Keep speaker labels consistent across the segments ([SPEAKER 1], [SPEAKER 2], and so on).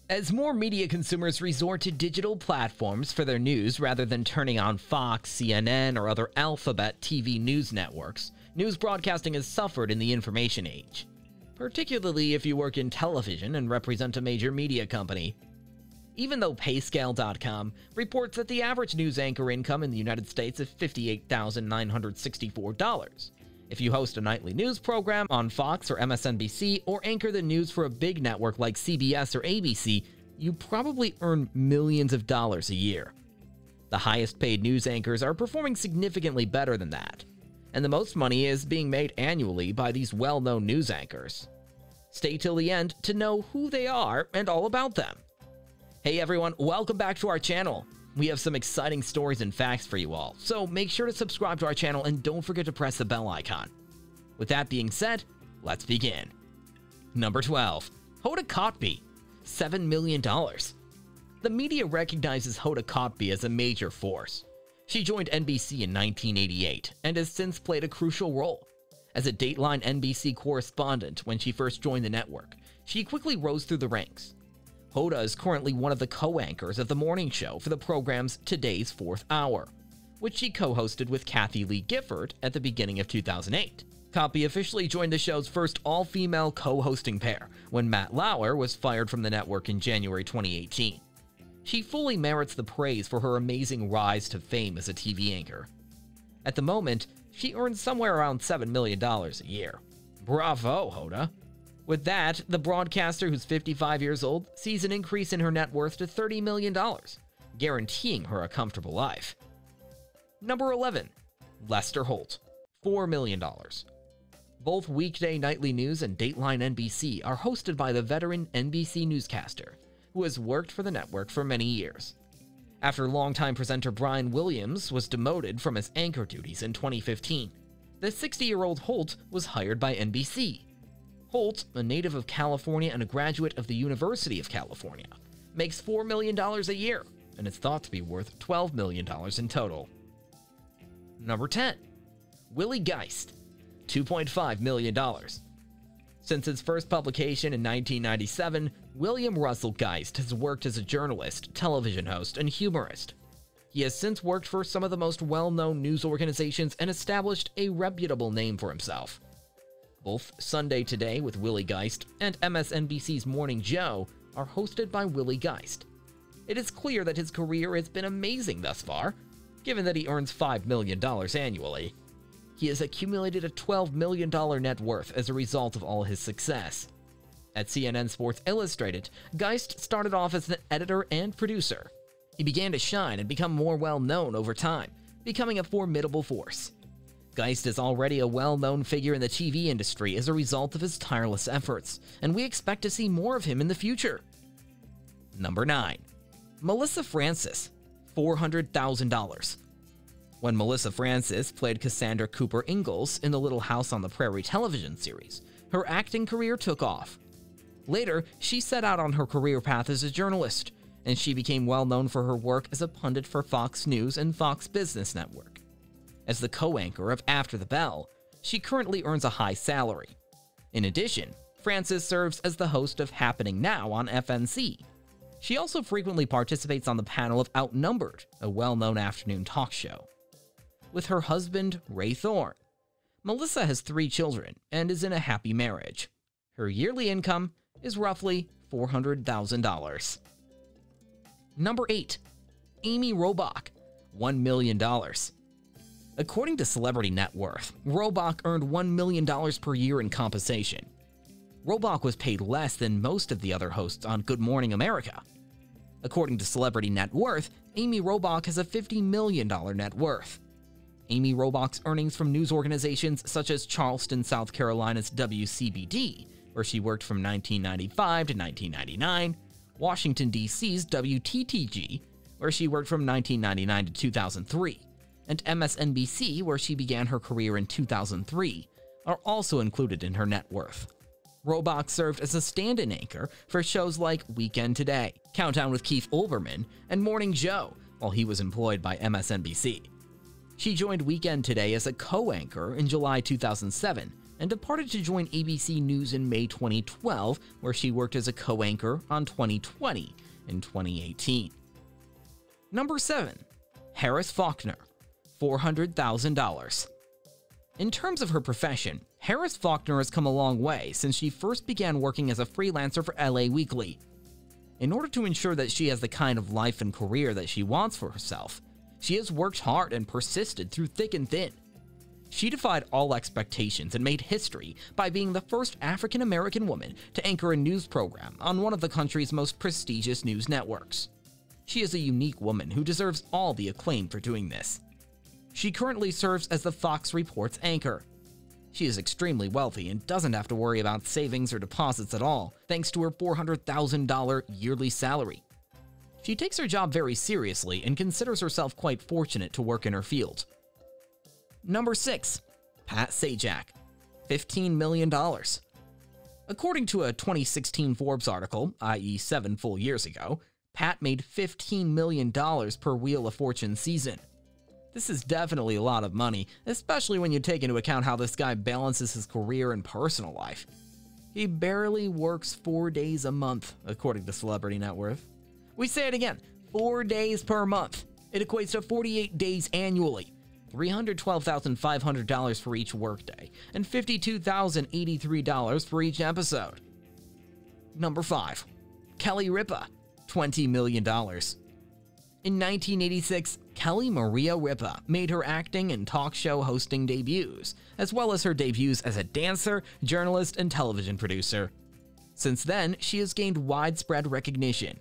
[SPEAKER 1] As more media consumers resort to digital platforms for their news rather than turning on Fox, CNN, or other alphabet TV news networks, news broadcasting has suffered in the information age, particularly if you work in television and represent a major media company. Even though Payscale.com reports that the average news anchor income in the United States is $58,964. If you host a nightly news program on Fox or MSNBC or anchor the news for a big network like CBS or ABC, you probably earn millions of dollars a year. The highest paid news anchors are performing significantly better than that, and the most money is being made annually by these well-known news anchors. Stay till the end to know who they are and all about them. Hey everyone, welcome back to our channel. We have some exciting stories and facts for you all, so make sure to subscribe to our channel and don't forget to press the bell icon. With that being said, let's begin. Number 12. Hoda Kotb, $7 million. The media recognizes Hoda Kotb as a major force. She joined NBC in 1988 and has since played a crucial role. As a Dateline NBC correspondent when she first joined the network, she quickly rose through the ranks. Hoda is currently one of the co-anchors of the morning show for the program's Today's Fourth Hour, which she co-hosted with Kathy Lee Gifford at the beginning of 2008. Kotb officially joined the show's first all-female co-hosting pair when Matt Lauer was fired from the network in January 2018. She fully merits the praise for her amazing rise to fame as a TV anchor. At the moment, she earns somewhere around $7 million a year. Bravo, Hoda! With that, the broadcaster, who's 55 years old, sees an increase in her net worth to $30 million, guaranteeing her a comfortable life. Number 11. Lester Holt, $4 million. Both weekday nightly news and Dateline NBC are hosted by the veteran NBC newscaster, who has worked for the network for many years. After longtime presenter Brian Williams was demoted from his anchor duties in 2015, the 60-year-old Holt was hired by NBC. Holt, a native of California and a graduate of the University of California, makes $4 million a year and is thought to be worth $12 million in total. Number 10. Willie Geist, $2.5 million. Since its first publication in 1997, William Russell Geist has worked as a journalist, television host, and humorist. He has since worked for some of the most well-known news organizations and established a reputable name for himself. Both Sunday Today with Willie Geist and MSNBC's Morning Joe are hosted by Willie Geist. It is clear that his career has been amazing thus far, given that he earns $5 million annually. He has accumulated a $12 million net worth as a result of all his success. At CNN Sports Illustrated, Geist started off as an editor and producer. He began to shine and become more well-known over time, becoming a formidable force. Geist is already a well-known figure in the TV industry as a result of his tireless efforts, and we expect to see more of him in the future. Number 9. Melissa Francis, $400,000. When Melissa Francis played Cassandra Cooper Ingalls in the Little House on the Prairie television series, her acting career took off. Later, she set out on her career path as a journalist, and she became well-known for her work as a pundit for Fox News and Fox Business Network. As the co-anchor of After the Bell, she currently earns a high salary. In addition, Francis serves as the host of Happening Now on FNC. She also frequently participates on the panel of Outnumbered, a well-known afternoon talk show. With her husband, Ray Thorne, Melissa has 3 children and is in a happy marriage. Her yearly income is roughly $400,000. Number 8. Amy Robach, $1 million. According to Celebrity Net Worth, Robach earned $1 million per year in compensation. Robach was paid less than most of the other hosts on Good Morning America. According to Celebrity Net Worth, Amy Robach has a $50 million net worth. Amy Robach's earnings from news organizations such as Charleston, South Carolina's WCBD, where she worked from 1995 to 1999, Washington, D.C.'s WTTG, where she worked from 1999 to 2003, and MSNBC, where she began her career in 2003, are also included in her net worth. Robach served as a stand-in anchor for shows like Weekend Today, Countdown with Keith Olbermann, and Morning Joe while he was employed by MSNBC. She joined Weekend Today as a co-anchor in July 2007 and departed to join ABC News in May 2012, where she worked as a co-anchor on 2020 and 2018. Number 7. Harris Faulkner, $400,000. In terms of her profession, Harris Faulkner has come a long way since she first began working as a freelancer for LA Weekly. In order to ensure that she has the kind of life and career that she wants for herself, she has worked hard and persisted through thick and thin. She defied all expectations and made history by being the first African-American woman to anchor a news program on one of the country's most prestigious news networks. She is a unique woman who deserves all the acclaim for doing this. She currently serves as the Fox Reports anchor. She is extremely wealthy and doesn't have to worry about savings or deposits at all, thanks to her $400,000 yearly salary. She takes her job very seriously and considers herself quite fortunate to work in her field. Number 6. Pat Sajak, $15 million. According to a 2016 Forbes article, i.e. 7 full years ago, Pat made $15 million per Wheel of Fortune season. This is definitely a lot of money, especially when you take into account how this guy balances his career and personal life. He barely works 4 days a month, according to Celebrity Net Worth. We say it again, 4 days per month. It equates to 48 days annually, $312,500 for each workday, and $52,083 for each episode. Number 5. Kelly Ripa, $20 million. In 1986, Kelly Maria Ripa made her acting and talk show hosting debuts, as well as her debuts as a dancer, journalist, and television producer. Since then, she has gained widespread recognition.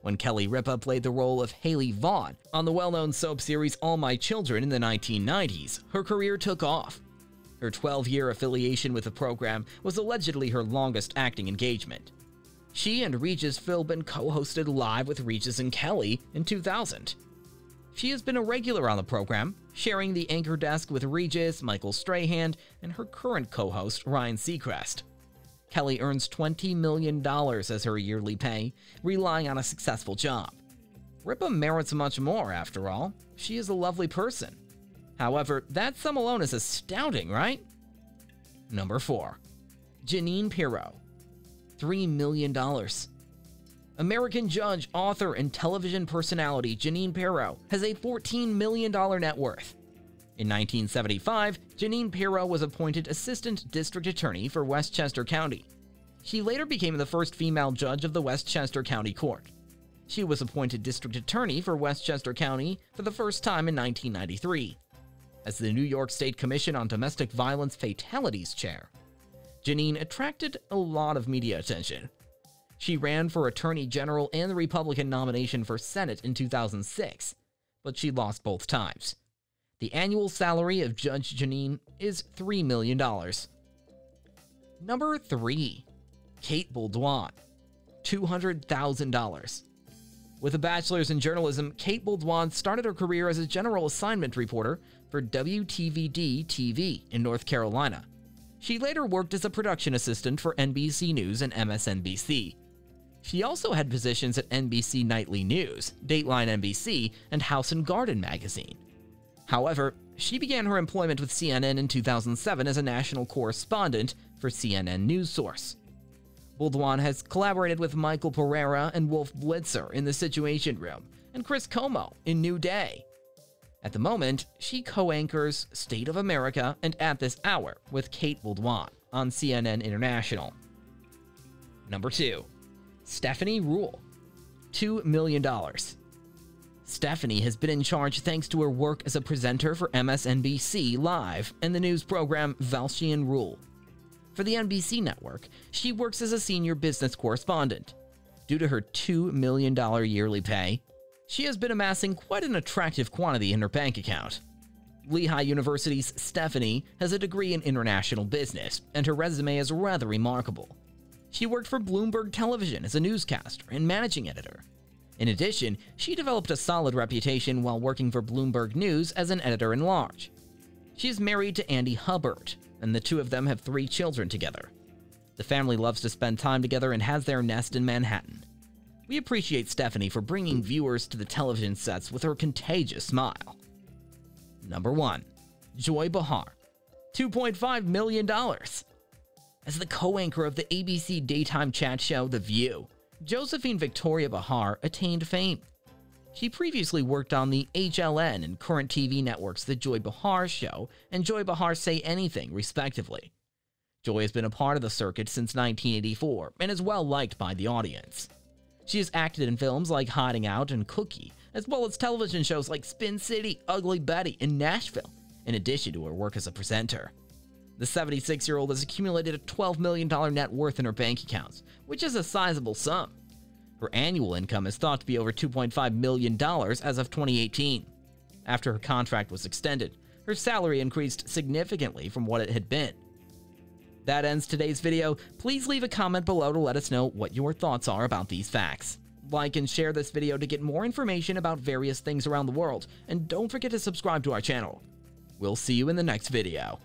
[SPEAKER 1] When Kelly Ripa played the role of Haley Vaughn on the well-known soap series All My Children in the 1990s, her career took off. Her 12-year affiliation with the program was allegedly her longest acting engagement. She and Regis Philbin co-hosted Live with Regis and Kelly in 2000. She has been a regular on the program, sharing the anchor desk with Regis, Michael Strahan, and her current co-host, Ryan Seacrest. Kelly earns $20 million as her yearly pay, relying on a successful job. Ripa merits much more, after all. She is a lovely person. However, that sum alone is astounding, right? Number 4. Jeanine Pirro, $3 million. American judge, author, and television personality Jeanine Pirro has a $14 million net worth. In 1975, Jeanine Pirro was appointed Assistant District Attorney for Westchester County. She later became the first female judge of the Westchester County Court. She was appointed District Attorney for Westchester County for the first time in 1993. As the New York State Commission on Domestic Violence Fatalities chair, Jeanine attracted a lot of media attention. She ran for Attorney General and the Republican nomination for Senate in 2006, but she lost both times. The annual salary of Judge Jeanine is $3 million. Number 3. Kate Bolduan, $200,000. With a bachelor's in journalism, Kate Bolduan started her career as a general assignment reporter for WTVD-TV in North Carolina. She later worked as a production assistant for NBC News and MSNBC. She also had positions at NBC Nightly News, Dateline NBC, and House and Garden magazine. However, she began her employment with CNN in 2007 as a national correspondent for CNN News Source. Bolduan has collaborated with Michael Pereira and Wolf Blitzer in The Situation Room, and Chris Como in New Day. At the moment, she co-anchors State of America and At This Hour with Kate Bolduan on CNN International. Number 2. Stephanie Ruhle, $2 million. Stephanie has been in charge thanks to her work as a presenter for MSNBC Live and the news program Valshy and Rule. For the NBC network, she works as a senior business correspondent. Due to her $2 million yearly pay, she has been amassing quite an attractive quantity in her bank account. Lehigh University's Stephanie has a degree in international business, and her resume is rather remarkable. She worked for Bloomberg Television as a newscaster and managing editor. In addition, she developed a solid reputation while working for Bloomberg News as an editor-in-large. She is married to Andy Hubbard, and the two of them have 3 children together. The family loves to spend time together and has their nest in Manhattan. We appreciate Stephanie for bringing viewers to the television sets with her contagious smile. Number 1. Joy Behar, $2.5 million. As the co-anchor of the ABC daytime chat show The View, Josephine Victoria Behar attained fame. She previously worked on the HLN and Current TV networks The Joy Behar Show and Joy Behar Say Anything, respectively. Joy has been a part of the circuit since 1984 and is well liked by the audience. She has acted in films like Hiding Out and Cookie, as well as television shows like Spin City, Ugly Betty, and Nashville, in addition to her work as a presenter. The 76-year-old has accumulated a $12 million net worth in her bank accounts, which is a sizable sum. Her annual income is thought to be over $2.5 million as of 2018. After her contract was extended, her salary increased significantly from what it had been. That ends today's video. Please leave a comment below to let us know what your thoughts are about these facts. Like and share this video to get more information about various things around the world, and don't forget to subscribe to our channel. We'll see you in the next video.